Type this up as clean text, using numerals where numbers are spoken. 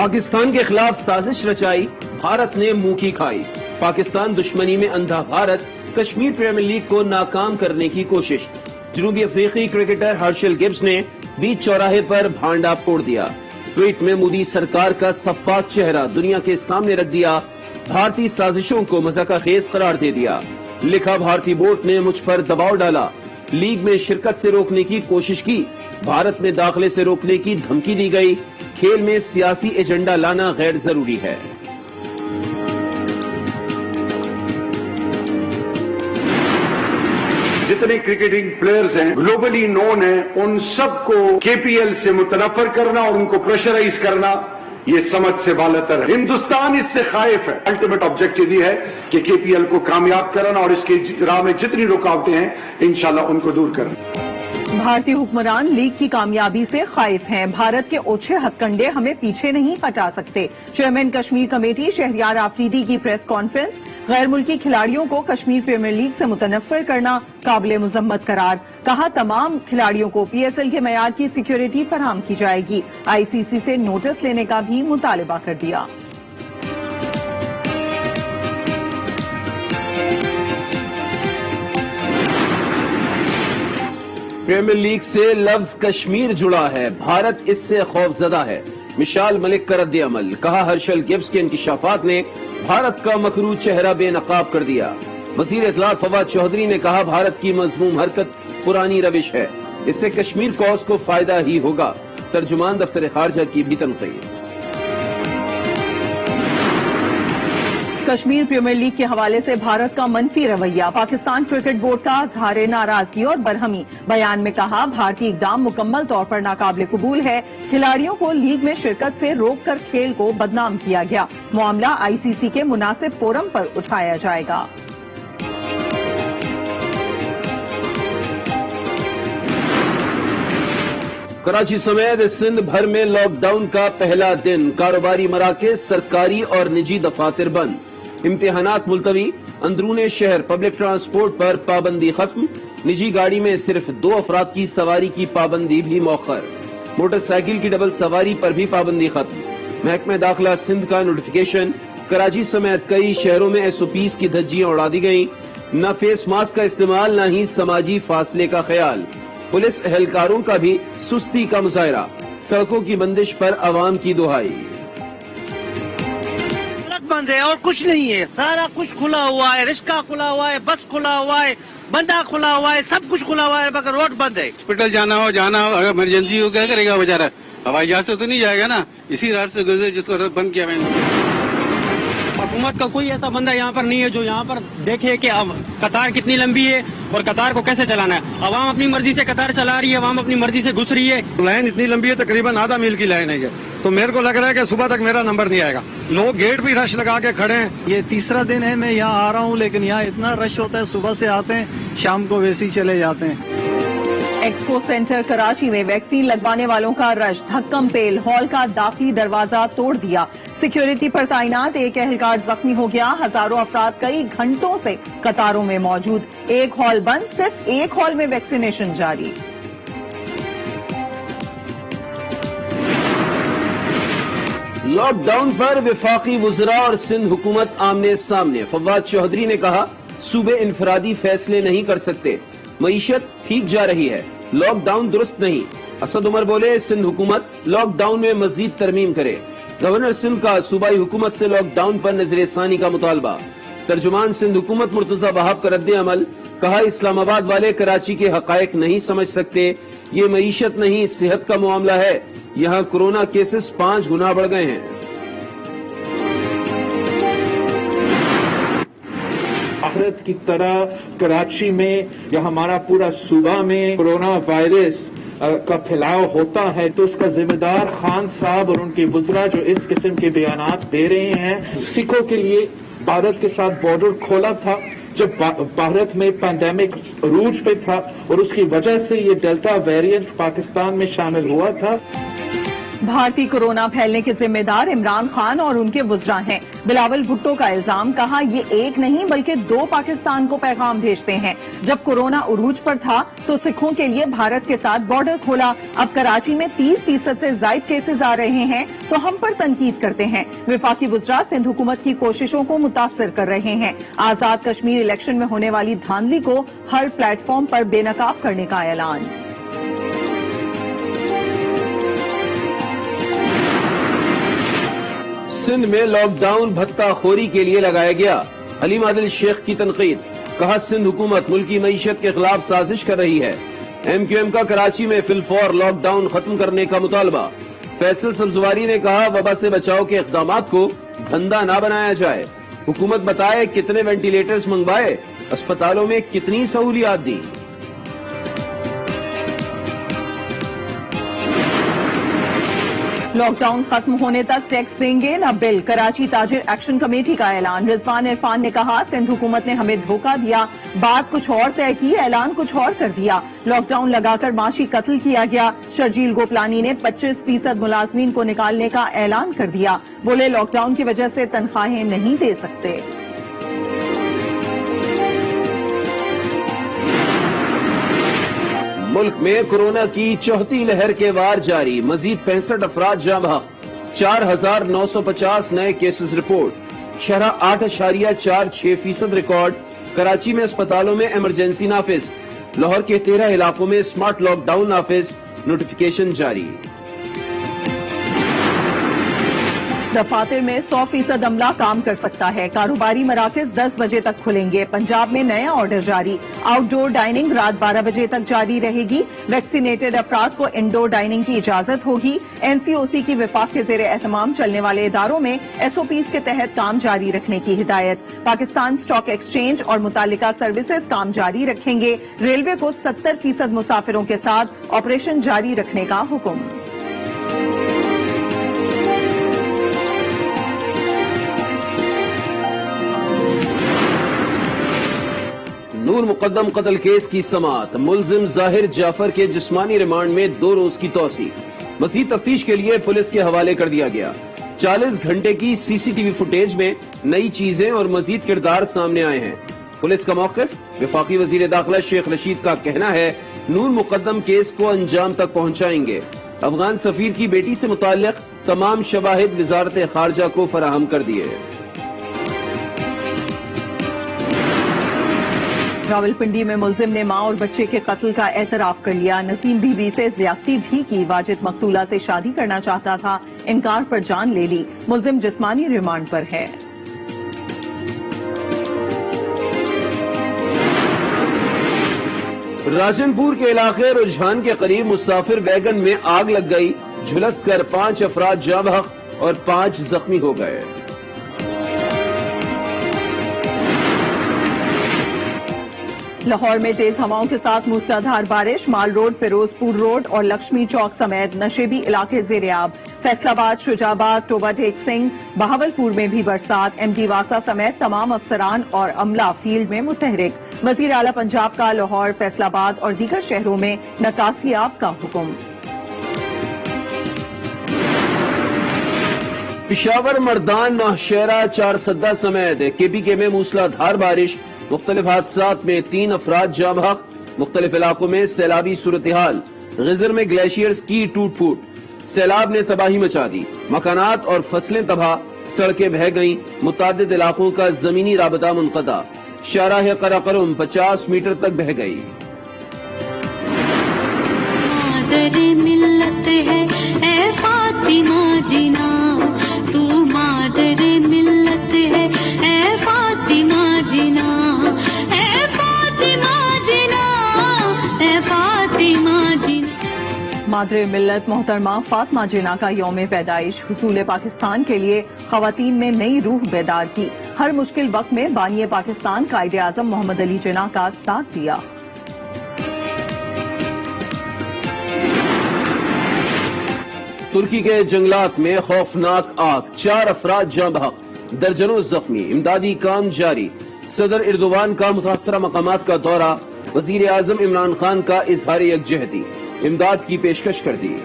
پاکستان کے خلاف سازش رچائی، بھارت نے منہ کی کھائی۔ پاکستان دشمنی میں اندھا بھارت، کشمیر پریمیئر لیگ کو ناکام کرنے کی کوشش۔ جنوبی افریقی کرکٹر ہرشل گبز نے بیچ چوراہے پر بھانڈا پھوڑ دیا۔ ٹویٹ میں مودی سرکار کا صفاق چہرہ دنیا کے سامنے رکھ دیا، بھارتی سازشوں کو مذاق خیز قرار دے دیا۔ لکھا بھارتی بورڈ نے مجھ پر دباؤ ڈالا، لیگ میں شرکت سے روکنے کی کوشش کی، بھارت میں داخلے سے روکنے کی دھمکی دی گئی، کھیل میں سیاسی ایجنڈا لانا غیر ضروری ہے۔ جتنے کرکٹنگ پلیئرز ہیں گلوبلی نون ہیں، ان سب کو کے پی ایل سے متنفر کرنا اور ان کو پریشرائز کرنا یہ سمجھ سے بالاتر ہے۔ ہندوستان اس سے خائف ہے۔ الٹیمیٹ آبجیکٹو یہ ہے کہ کے پی ایل کو کامیاب کرنا اور اس کی راہ میں جتنی رکاوٹیں ہیں انشاءاللہ ان کو دور کرنا۔ بھارتی حکمران لیگ کی کامیابی سے خائف ہیں، بھارت کے اوچھے ہتھ کنڈے ہمیں پیچھے نہیں ہٹا سکتے۔ چیئرمین کشمیر کمیٹی شہریار آفریدی کی پریس کانفرنس، غیر ملکی کھلاڑیوں کو کشمیر پریمیئر لیگ سے متنفر کرنا قابل مذمت قرار، کہا تمام کھلاڑیوں کو پی ایس ایل کے معیار کی سیکیورٹی فراہم کی جائے گی، آئی سی سی سے نوٹس لینے کا بھی مطالبہ کر دیا۔ پریمیئر لیگ سے لفظ کشمیر جڑا ہے، بھارت اس سے خوف زدہ ہے، مشال ملک کا رد عمل، کہا ہرشل گبز کے انکشافات نے بھارت کا مکروہ چہرہ بے نقاب کر دیا۔ وزیر اطلاعات فواد چودھری نے کہا بھارت کی مذموم حرکت پرانی روش ہے، اس سے کشمیر کوز کو فائدہ ہی ہوگا۔ ترجمان دفتر خارجہ کی بھی تنقید۔ کشمیر پریمیئر لیگ کے حوالے سے بھارت کا منفی رویہ، پاکستان کرکٹ بورڈ کا اظہار ناراضگی اور برہمی، بیان میں کہا بھارتی اقدام مکمل طور پر ناقابل قبول ہے، کھلاڑیوں کو لیگ میں شرکت سے روک کر کھیل کو بدنام کیا گیا، معاملہ آئی سی سی کے مناسب فورم پر اٹھایا جائے گا۔ کراچی سمیت سندھ بھر میں لاک ڈاؤن کا پہلا دن، کاروباری مراکز، سرکاری اور نجی دفاتر بند، امتحانات ملتوی، اندرون شہر پبلک ٹرانسپورٹ پر پابندی ختم، نجی گاڑی میں صرف 2 افراد کی سواری کی پابندی بھی مؤخر، موٹر سائیکل کی ڈبل سواری پر بھی پابندی ختم۔ محکمہ داخلہ سندھ کا نوٹیفیکیشن، کراچی سمیت کئی شہروں میں ایس او پیز کی دھجیاں اڑا دی گئیں، نہ فیس ماسک کا استعمال نہ ہی سماجی فاصلے کا خیال، پولیس اہلکاروں کا بھی سستی کا مظاہرہ، سڑکوں کی بندش پر عوام کی دہائی۔ بند ہے اور کچھ نہیں ہے، سارا کچھ کھلا ہوا ہے، رکشہ کھلا ہوا ہے، بس کھلا ہوا ہے، بندہ کھلا ہوا ہے، سب کچھ کھلا ہوا ہے، مگر روڈ بند ہے۔ ہاسپٹل جانا ہو اگر ایمرجنسی ہو کیا کرے گا بیچارہ؟ ہوائی جہاز سے تو نہیں جائے گا نا، اسی راہ سے گزرے جس کو بند کیا میں نے۔ حکومت کا کوئی ایسا بندہ یہاں پر نہیں ہے جو یہاں پر دیکھے کہ اب قطار کتنی لمبی ہے اور قطار کو کیسے چلانا ہے۔ عوام اپنی مرضی سے قطار چلا رہی ہے، عوام اپنی مرضی سے گھس رہی ہے۔ لائن اتنی لمبی ہے، تقریباً آدھا میل کی لائن ہے یہ، تو میرے کو لگ رہا ہے کہ صبح تک میرا نمبر نہیں آئے گا۔ لوگ گیٹ بھی رش لگا کے کھڑے ہیں۔ یہ تیسرا دن ہے میں یہاں آ رہا ہوں، لیکن یہاں اتنا رش ہوتا ہے، صبح سے آتے ہیں شام کو ویسے ہی چلے جاتے ہیں۔ ایکسپو سینٹر کراچی میں ویکسین لگوانے والوں کا رش، دھکم پیل، ہال کا داخلی دروازہ توڑ دیا، سیکیورٹی پر تعینات ایک اہلکار زخمی ہو گیا، ہزاروں افراد کئی گھنٹوں سے قطاروں میں موجود، ایک ہال بند، صرف ایک ہال میں ویکسینیشن جاری۔ لاک ڈاؤن پر وفاقی وزراء اور سندھ حکومت آمنے سامنے، فواد چودھری نے کہا صوبے انفرادی فیصلے نہیں کر سکتے، معیشت ٹھیک جا رہی ہے، لاک ڈاؤن درست نہیں۔ اسد عمر بولے سندھ حکومت لاک ڈاؤن میں مزید ترمیم کرے، گورنر سندھ کا صوبائی حکومت سے لاک ڈاؤن پر نظر ثانی کا مطالبہ۔ ترجمان سندھ حکومت مرتضی وہاب کا رد عمل، کہا اسلام آباد والے کراچی کے حقائق نہیں سمجھ سکتے، یہ معیشت نہیں صحت کا معاملہ ہے، یہاں کورونا کیسز 5 گنا بڑھ گئے ہیں۔ بھارت کی طرح کراچی میں یا ہمارا پورا صوبہ میں کورونا وائرس کا پھیلاؤ ہوتا ہے تو اس کا ذمہ دار خان صاحب اور ان کے وزراء جو اس قسم کے بیانات دے رہے ہیں۔ سکھوں کے لیے بھارت کے ساتھ بارڈر کھولا تھا جب بھارت میں پینڈیمک عروج پہ تھا اور اس کی وجہ سے یہ ڈیلٹا ویریئنٹ پاکستان میں شامل ہوا تھا۔ بھارتی کورونا پھیلنے کے ذمہ دار عمران خان اور ان کے وزراء ہیں۔ بلاول بھٹو کا الزام، کہا یہ ایک نہیں بلکہ 2 پاکستان کو پیغام بھیجتے ہیں۔ جب کورونا عروج پر تھا تو سکھوں کے لیے بھارت کے ساتھ بارڈر کھولا، اب کراچی میں 30% سے زائد کیسز آ رہے ہیں تو ہم پر تنقید کرتے ہیں۔ وفاقی وزراء سندھ حکومت کی کوششوں کو متاثر کر رہے ہیں۔ آزاد کشمیر الیکشن میں ہونے والی دھاندلی کو ہر پلیٹ فارم پر بے نقاب کرنے کا اعلان۔ سندھ میں لاک ڈاؤن بھتہ خوری کے لیے لگایا گیا، علیم عادل شیخ کی تنقید، کہا سندھ حکومت ملکی معیشت کے خلاف سازش کر رہی ہے۔ ایم کیو ایم کا کراچی میں فی الفور لاک ڈاؤن ختم کرنے کا مطالبہ۔ فیصل سبزواری نے کہا وبا سے بچاؤ کے اقدامات کو دھندا نہ بنایا جائے، حکومت بتائے کتنے وینٹیلیٹرز منگوائے، اسپتالوں میں کتنی سہولیات دی۔ لاک ڈاؤن ختم ہونے تک ٹیکس دیں گے نہ بل، کراچی تاجر ایکشن کمیٹی کا اعلان۔ رضوان عرفان نے کہا سندھ حکومت نے ہمیں دھوکہ دیا، بات کچھ اور طے کی، اعلان کچھ اور کر دیا۔ لاک ڈاؤن لگا کر معاشی قتل کیا گیا۔ شرجیل گوپلانی نے 25% ملازمین کو نکالنے کا اعلان کر دیا، بولے لاک ڈاؤن کی وجہ سے تنخواہیں نہیں دے سکتے۔ ملک میں کورونا کی چوتھی لہر کے وار جاری، مزید 65 افراد جاں بحق، 4950 نئے کیسز رپورٹ، شرح 8.46% ریکارڈ۔ کراچی میں اسپتالوں میں ایمرجنسی نافذ، لاہور کے 13 علاقوں میں سمارٹ لاک ڈاؤن نافذ، نوٹیفیکیشن جاری۔ دفاتر میں 100% عملہ کام کر سکتا ہے، کاروباری مراکز 10 بجے تک کھلیں گے۔ پنجاب میں نیا آرڈر جاری، آؤٹ ڈور ڈائننگ رات 12 بجے تک جاری رہے گی۔ ویکسینیٹڈ افراد کو انڈور ڈائننگ کی اجازت ہوگی۔ این سی او سی کی وفاق کے زیر اہتمام چلنے والے اداروں میں ایس او پیز کے تحت کام جاری رکھنے کی ہدایت۔ پاکستان اسٹاک ایکسچینج اور متعلقہ سروسز کام جاری رکھیں گے۔ ریلوے کو 70% مسافروں کے ساتھ آپریشن جاری رکھنے کا حکم۔ نور مقدم قتل کیس کی سماعت، ملزم ظاہر جعفر کے جسمانی ریمانڈ میں 2 روز کی توسیع، مزید تفتیش کے لیے پولیس کے حوالے کر دیا گیا۔ 40 گھنٹے کی سی سی ٹی وی فوٹیج میں نئی چیزیں اور مزید کردار سامنے آئے ہیں۔ پولیس کا موقف، وفاقی وزیر داخلہ شیخ رشید کا کہنا ہے نور مقدم کیس کو انجام تک پہنچائیں گے۔ افغان سفیر کی بیٹی سے متعلق تمام شواہد وزارت خارجہ کو فراہم کر دیے۔ راولپنڈی میں ملزم نے ماں اور بچے کے قتل کا اعتراف کر لیا۔ نسیم بی بی سے زیادتی بھی کی، واجد مقتولہ سے شادی کرنا چاہتا تھا، انکار پر جان لے لی۔ ملزم جسمانی ریمانڈ پر ہے۔ راجن پور کے علاقے رجحان کے قریب مسافر ویگن میں آگ لگ گئی، جھلس کر 5 افراد جاں بحق اور 5 زخمی ہو گئے۔ لاہور میں تیز ہواؤں کے ساتھ موسلادھار بارش، مال روڈ، فیروز پور روڈ اور لکشمی چوک سمیت نشیبی علاقے زیر آب۔ فیصل آباد، شجاع آباد، ٹوبہ ٹیک سنگھ، بہاولپور میں بھی برسات۔ ایم ڈی واسا سمیت تمام افسران اور عملہ فیلڈ میں متحرک۔ وزیر اعلیٰ پنجاب کا لاہور، فیصل آباد اور دیگر شہروں میں نکاسی آب کا حکم۔ پشاور، مردان، نوشہرہ، چارسدہ سمیت کے پی کے میں موسلادھار بارش، مختلف حادثات میں 3 افراد جاں بحق، مختلف علاقوں میں سیلابی صورتحال۔ غزر میں گلیشیئرز کی ٹوٹ پھوٹ، سیلاب نے تباہی مچا دی، مکانات اور فصلیں تباہ، سڑکیں بہہ گئیں، متعدد علاقوں کا زمینی رابطہ منقطع، شاہراہ قراقرم 50 میٹر تک بہہ گئی۔ مادر ملت ہے اے فاطمہ جینا، تو مادر ملت ہے اے فاطمہ جینا، اے فاطمہ جینا، اے فاطمہ جینا۔ مادر ملت محترمہ فاطمہ جناح کا یوم پیدائش، حصول پاکستان کے لیے خواتین میں نئی روح بیدار کی۔ ہر مشکل وقت میں بانی پاکستان قائد اعظم محمد علی جناح کا ساتھ دیا۔ ترکی کے جنگلات میں خوفناک آگ، 4 افراد جاں بحق، درجنوں زخمی، امدادی کام جاری۔ صدر اردوان کا متاثرہ مقامات کا دورہ، وزیر اعظم عمران خان کا اظہار یکجہتی، امداد کی پیشکش کر دی۔